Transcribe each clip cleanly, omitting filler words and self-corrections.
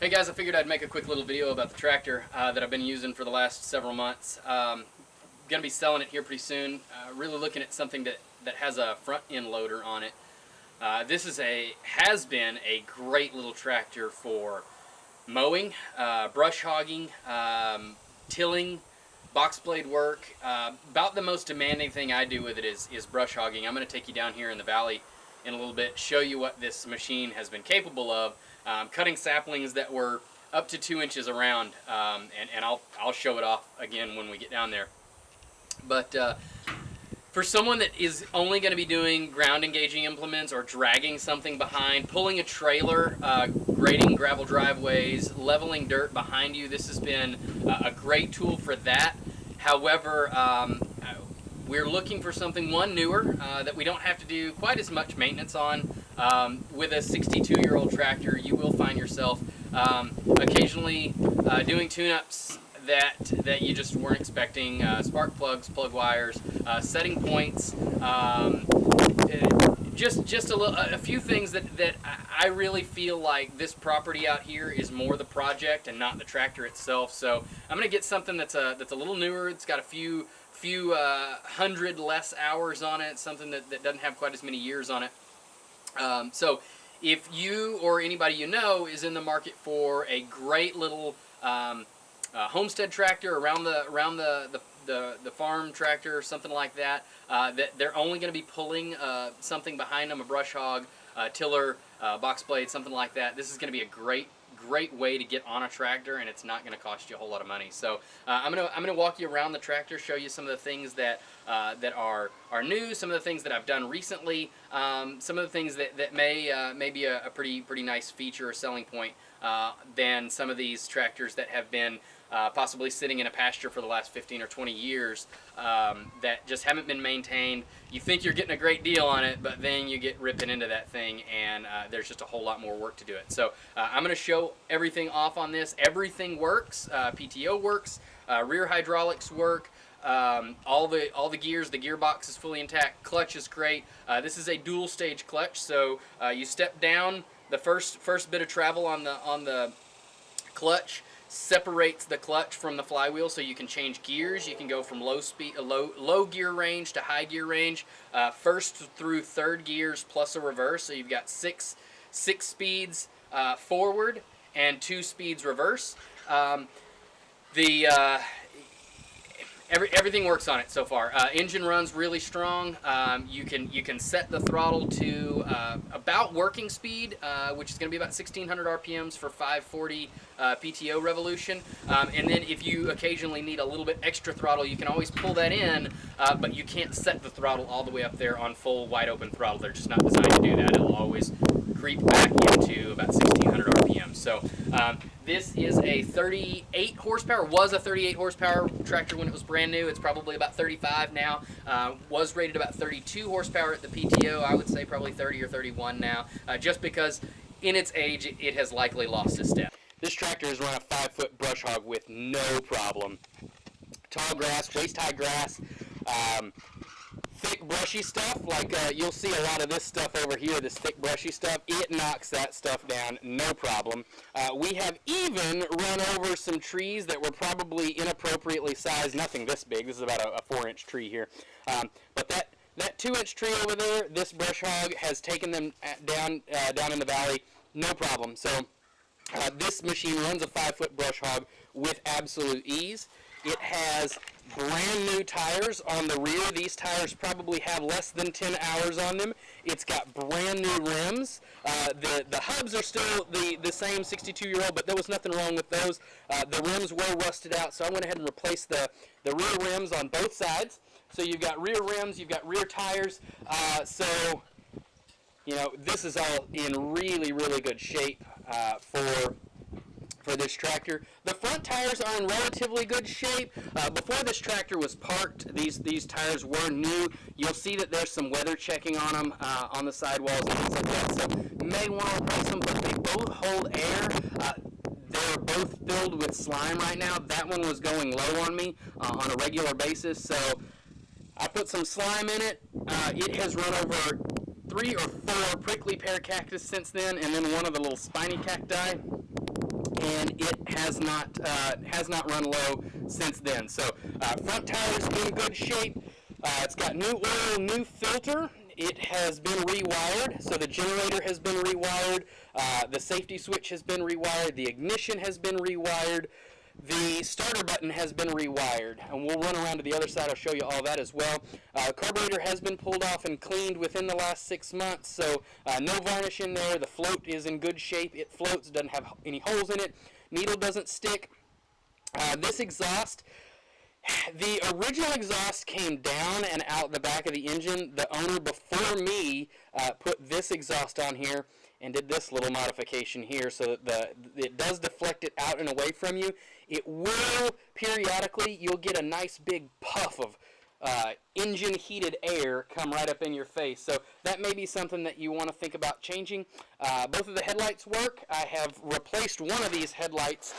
Hey guys, I figured I'd make a quick little video about the tractor that I've been using for the last several months. Going to be selling it here pretty soon. Really looking at something that has a front end loader on it. This has been a great little tractor for mowing, brush hogging, tilling, box blade work. About the most demanding thing I do with it is brush hogging. I'm going to take you down here in the valley in a little bit, show you what this machine has been capable of. Cutting saplings that were up to 2 inches around, and I'll show it off again when we get down there. But for someone that is only going to be doing ground engaging implements or dragging something behind, pulling a trailer, grading gravel driveways, leveling dirt behind you, this has been a great tool for that. However, we're looking for something, newer, that we don't have to do quite as much maintenance on. With a 62-year-old tractor, you will find yourself occasionally doing tune-ups that you just weren't expecting. Spark plugs, plug wires, setting points, just a few things that I really feel like this property out here is more the project and not the tractor itself. So I'm going to get something that's a little newer. It's got a few hundred less hours on it, something that doesn't have quite as many years on it. So if you or anybody you know is in the market for a great little homestead tractor, around the farm tractor or something like that, that they're only going to be pulling something behind them, a brush hog, tiller, box blade, something like that, this is going to be a great way to get on a tractor, and it's not going to cost you a whole lot of money. So I'm gonna walk you around the tractor, show you some of the things that are new, some of the things that I've done recently, some of the things that may be a pretty nice feature or selling point than some of these tractors that have been possibly sitting in a pasture for the last 15 or 20 years that just haven't been maintained. You think you're getting a great deal on it, but then you get ripping into that thing, and there's just a whole lot more work to do it. So I'm going to show everything off on this. Everything works. PTO works. Rear hydraulics work. All the gears, the gearbox is fully intact. Clutch is great. This is a dual stage clutch, so you step down. The first bit of travel on the clutch separates the clutch from the flywheel, so you can change gears. You can go from low gear range to high gear range, first through third gears plus a reverse. So you've got six speeds forward and 2 speeds reverse. Everything works on it so far. Engine runs really strong. You can set the throttle to about working speed, which is going to be about 1600 RPMs for 540 PTO revolution. And then if you occasionally need a little bit extra throttle, you can always pull that in, but you can't set the throttle all the way up there on full wide open throttle. They're just not designed to do that. It'll always creep back into about 1600 RPM. So this is a 38 horsepower, was a 38 horsepower tractor when it was brand new. It's probably about 35 now. Was rated about 32 horsepower at the PTO. I would say probably 30 or 31 now, just because in its age it has likely lost its step. This tractor has run a 5-foot brush hog with no problem. Tall grass, waist-high grass, thick brushy stuff, like you'll see a lot of this stuff over here, this thick brushy stuff, it knocks that stuff down, no problem. We have even run over some trees that were probably inappropriately sized, nothing this big, this is about a 4-inch tree here, but that 2-inch tree over there, this brush hog has taken them down in the valley, no problem. So this machine runs a 5-foot brush hog with absolute ease. It has brand new tires on the rear. These tires probably have less than 10 hours on them. It's got brand new rims. The hubs are still the same 62-year-old, but there was nothing wrong with those. The rims were rusted out, so I went ahead and replaced the rear rims on both sides. So you've got rear rims, you've got rear tires. So, you know, this is all in really good shape for this tractor. The front tires are in relatively good shape. Before this tractor was parked, these tires were new. You'll see that there's some weather checking on them on the sidewalls and things like that, so you may want to replace them, but they both hold air. They're both filled with slime right now. That one was going low on me on a regular basis, so I put some slime in it. It has run over 3 or 4 prickly pear cactus since then, and then one of the little spiny cacti. and it has not run low since then. So front tire is in good shape. It's got new oil, new filter. It has been rewired, so the generator has been rewired, the safety switch has been rewired, the ignition has been rewired, the starter button has been rewired, and we'll run around to the other side. I'll show you all that as well. Carburetor has been pulled off and cleaned within the last 6 months, so no varnish in there. The float is in good shape. It floats, doesn't have any holes in it. Needle doesn't stick. This exhaust, the original exhaust came down and out the back of the engine. The owner before me put this exhaust on here and did this little modification here so that it does deflect it out and away from you. It will periodically, you'll get a nice big puff of engine heated air come right up in your face. So that may be something that you want to think about changing. Both of the headlights work. I have replaced one of these headlights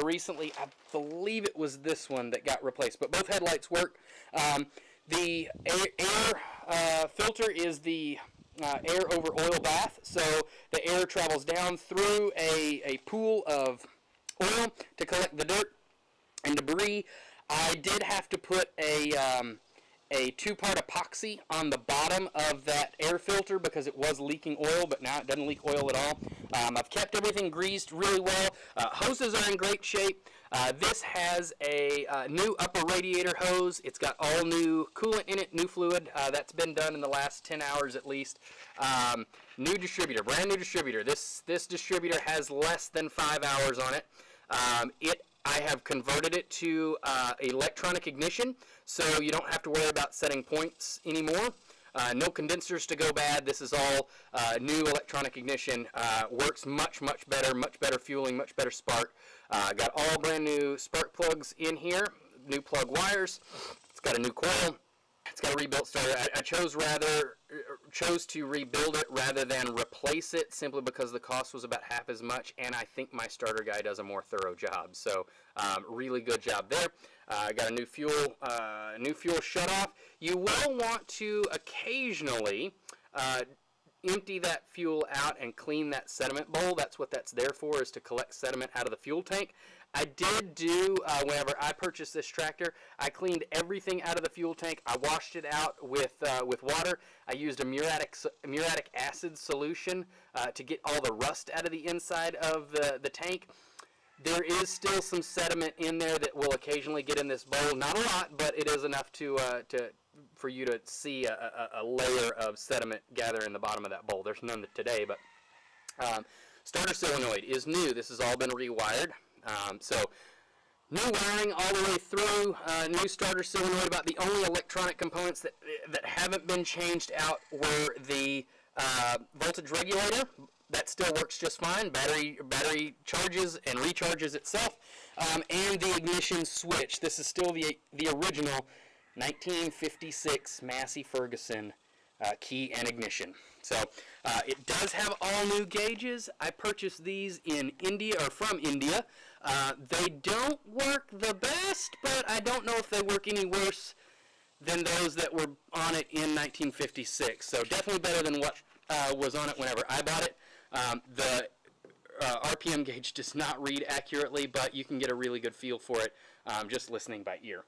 recently. I believe it was this one that got replaced, but both headlights work. The air filter is the air over oil bath, so the air travels down through a pool of oil to collect the dirt and debris. I did have to put a 2-part epoxy on the bottom of that air filter because it was leaking oil, but now it doesn't leak oil at all. I've kept everything greased really well. Hoses are in great shape. This has a new upper radiator hose. It's got all new coolant in it, new fluid. That's been done in the last 10 hours at least. New distributor, brand new distributor. This distributor has less than 5 hours on it. I have converted it to electronic ignition, so you don't have to worry about setting points anymore. No condensers to go bad. This is all new electronic ignition. Works much better fueling, much better spark. Got all brand new spark plugs in here, new plug wires. It's got a new coil. It's got a rebuilt starter. I chose to rebuild it rather than replace it simply because the cost was about half as much, and I think my starter guy does a more thorough job. So really good job there. Got a new fuel shutoff. You will want to occasionally empty that fuel out and clean that sediment bowl. That's what that's there for, is to collect sediment out of the fuel tank. I did do, whenever I purchased this tractor, I cleaned everything out of the fuel tank. I washed it out with water. I used a muriatic acid solution to get all the rust out of the inside of the tank. There is still some sediment in there that will occasionally get in this bowl. Not a lot, but it is enough for you to see a layer of sediment gather in the bottom of that bowl. There's none today, but starter solenoid is new. This has all been rewired. So new wiring all the way through, new starter solenoid. About the only electronic components that haven't been changed out were the voltage regulator. That still works just fine. Battery charges and recharges itself, and the ignition switch. This is still the original 1956 Massey-Ferguson key and ignition. So it does have all new gauges. I purchased these in India, or from India. They don't work the best, but I don't know if they work any worse than those that were on it in 1956. So definitely better than what was on it whenever I bought it. The RPM gauge does not read accurately, but you can get a really good feel for it just listening by ear.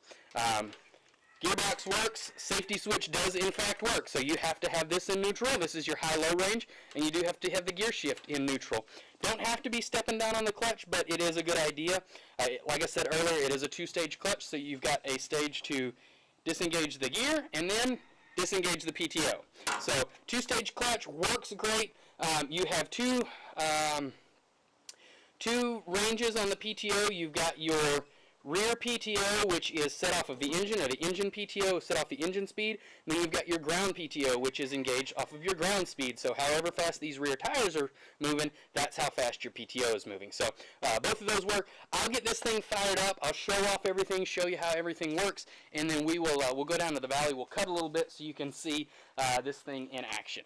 Gearbox works. Safety switch does in fact work. So you have to have this in neutral. This is your high-low range, and you do have to have the gear shift in neutral. Don't have to be stepping down on the clutch, but it is a good idea. Like I said earlier, it is a 2-stage clutch, so you've got a stage to disengage the gear and then disengage the PTO. So 2-stage clutch works great. You have two ranges on the PTO. You've got your rear PTO, which is set off of the engine, or the engine PTO is set off the engine speed. And then you've got your ground PTO, which is engaged off of your ground speed. So however fast these rear tires are moving, that's how fast your PTO is moving. So both of those work. I'll get this thing fired up. I'll show off everything, show you how everything works, and then we'll go down to the valley. We'll cut a little bit so you can see this thing in action.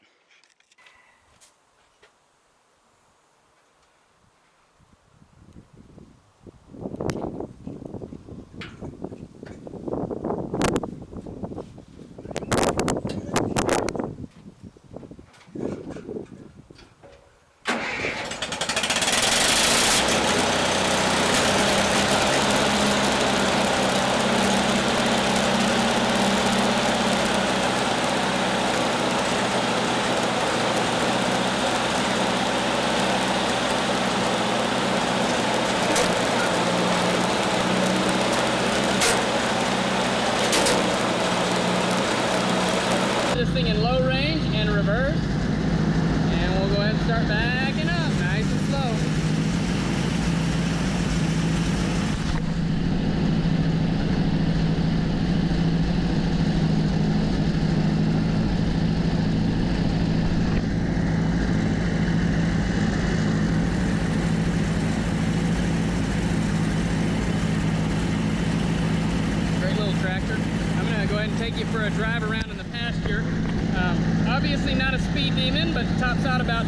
ahead and take you for a drive around in the pasture. Obviously not a speed demon, but tops out about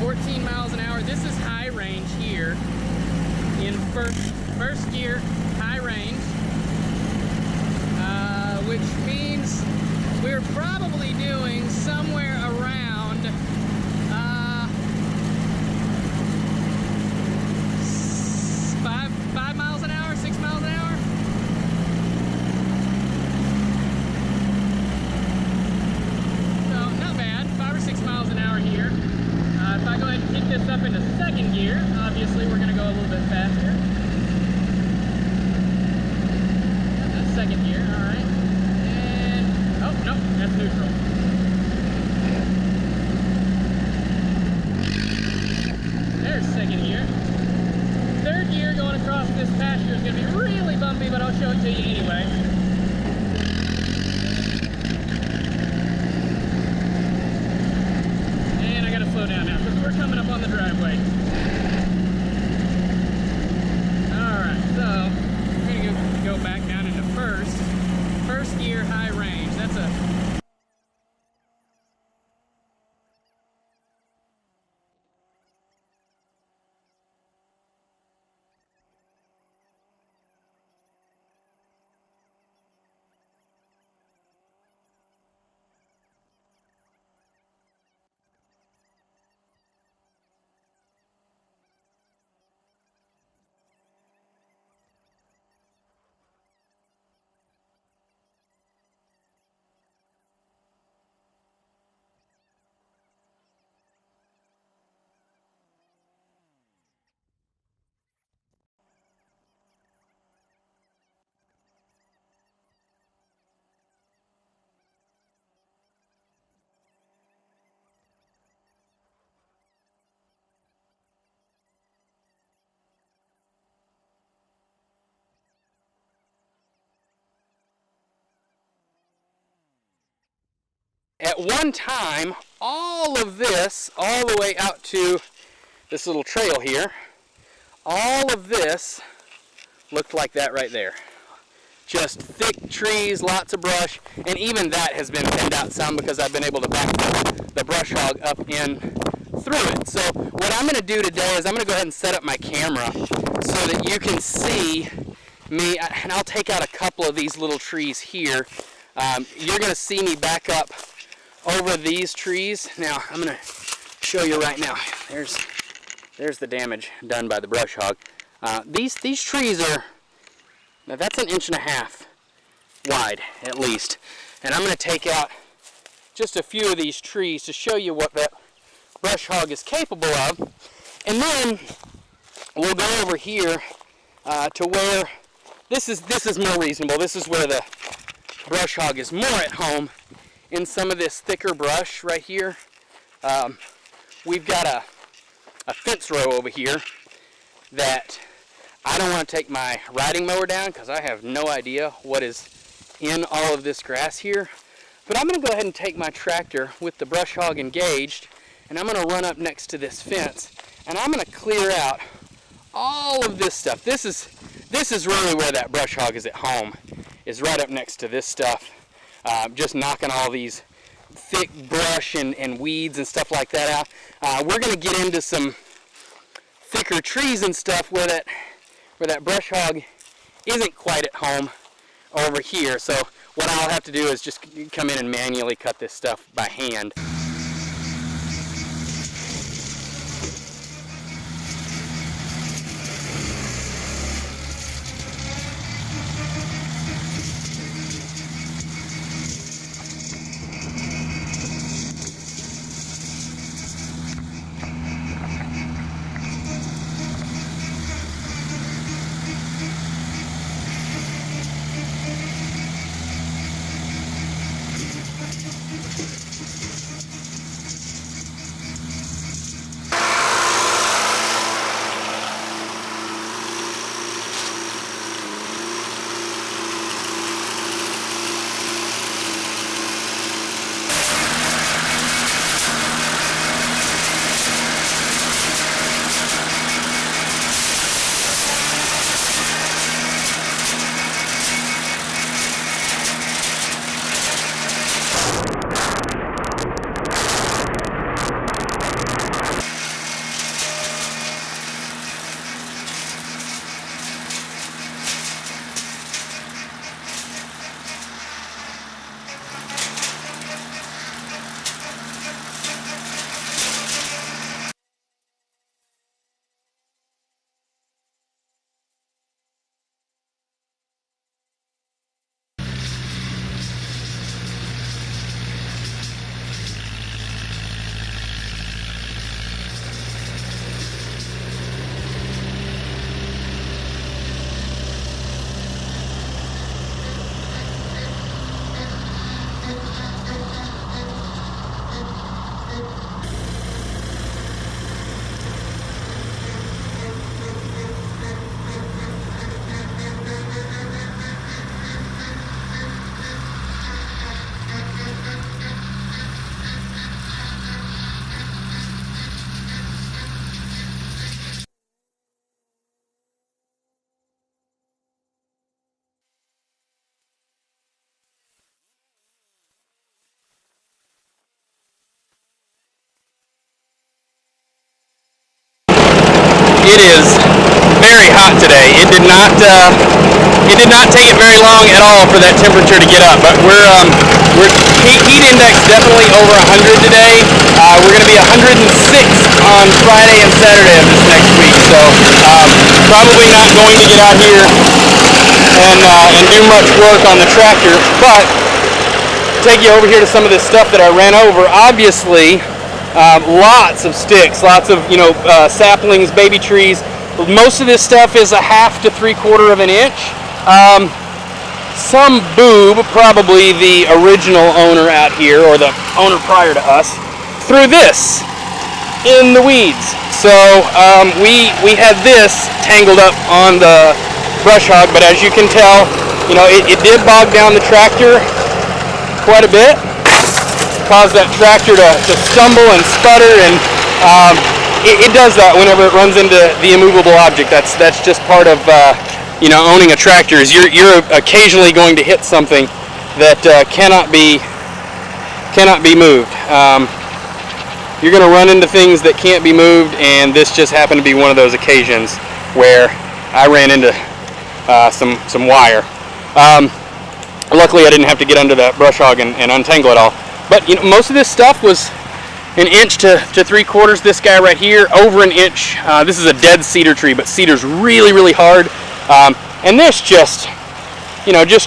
14 miles an hour. This is high range here in first gear, high range, which means we're probably doing somewhere around 5 miles an hour, 6 miles an hour. So not bad, 5 or 6 miles an hour here. If I go ahead and kick this up into second gear, obviously we're going to go a little bit faster. That's second gear, alright. And, oh, no, that's neutral. There's second gear. Third gear going across this pasture is going to be really bumpy, but I'll show it to you anyway. And I got to slow down now because we're coming up on the driveway. Alright, so we're going to go back down into first gear, high range. That's a At one time, all of this, all the way out to this little trail here, all of this looked like that right there. Just thick trees, lots of brush, and even that has been thinned out some because I've been able to back the brush hog up in through it. So what I'm going to do today is I'm going to go ahead and set up my camera so that you can see me, and I'll take out a couple of these little trees here. You're going to see me back up over these trees. Now I'm going to show you right now. There's the damage done by the brush hog. These trees are, now that's 1.5 inches wide at least, and I'm going to take out just a few of these trees to show you what that brush hog is capable of, and then we'll go over here to where this is more reasonable. This is where the brush hog is more at home in some of this thicker brush right here. We've got a fence row over here that I don't want to take my riding mower down because I have no idea what is in all of this grass here. But I'm going to go ahead and take my tractor with the brush hog engaged, and I'm going to run up next to this fence, and I'm going to clear out all of this stuff. This is really where that brush hog is at home, is right up next to this stuff. Just knocking all these thick brush and weeds and stuff like that out. We're going to get into some thicker trees and stuff where that brush hog isn't quite at home over here. So what I'll have to do is just come in and manually cut this stuff by hand. it is very hot today. It did not take it very long at all for that temperature to get up, but we're heat index definitely over 100 today. We're going to be 106 on Friday and Saturday of this next week, so probably not going to get out here and do much work on the tractor, but take you over here to some of this stuff that I ran over. Obviously, lots of sticks, lots of saplings, baby trees. Most of this stuff is a 1/2 to 3/4 of an inch. Some boob, probably the original owner out here, or the owner prior to us, threw this in the weeds. So we had this tangled up on the brush hog, but as you can tell, it did bog down the tractor quite a bit, caused that tractor to stumble and sputter, and it does that whenever it runs into the immovable object. That's just part of owning a tractor. Is you're occasionally going to hit something that cannot be moved. You're going to run into things that can't be moved, and this just happened to be one of those occasions where I ran into some wire. Luckily, I didn't have to get under that brush hog and untangle it all. But most of this stuff was 1 inch to 3/4. This guy right here, over 1 inch. This is a dead cedar tree, but cedar's really, really hard. And this just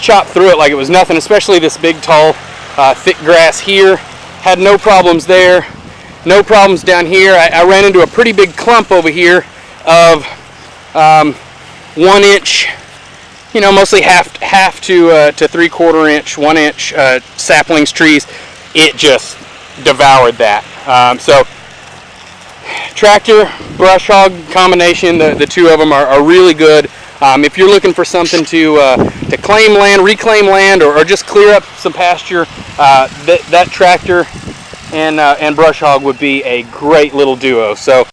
chopped through it like it was nothing. Especially this big, tall, thick grass here. Had no problems there. No problems down here. I ran into a pretty big clump over here of 1 inch. Mostly half to 3/4 inch, 1 inch saplings, trees. It just devoured that. So tractor, brush hog combination, the two of them are really good. If you're looking for something to claim land, reclaim land, or just clear up some pasture, that tractor and brush hog would be a great little duo. So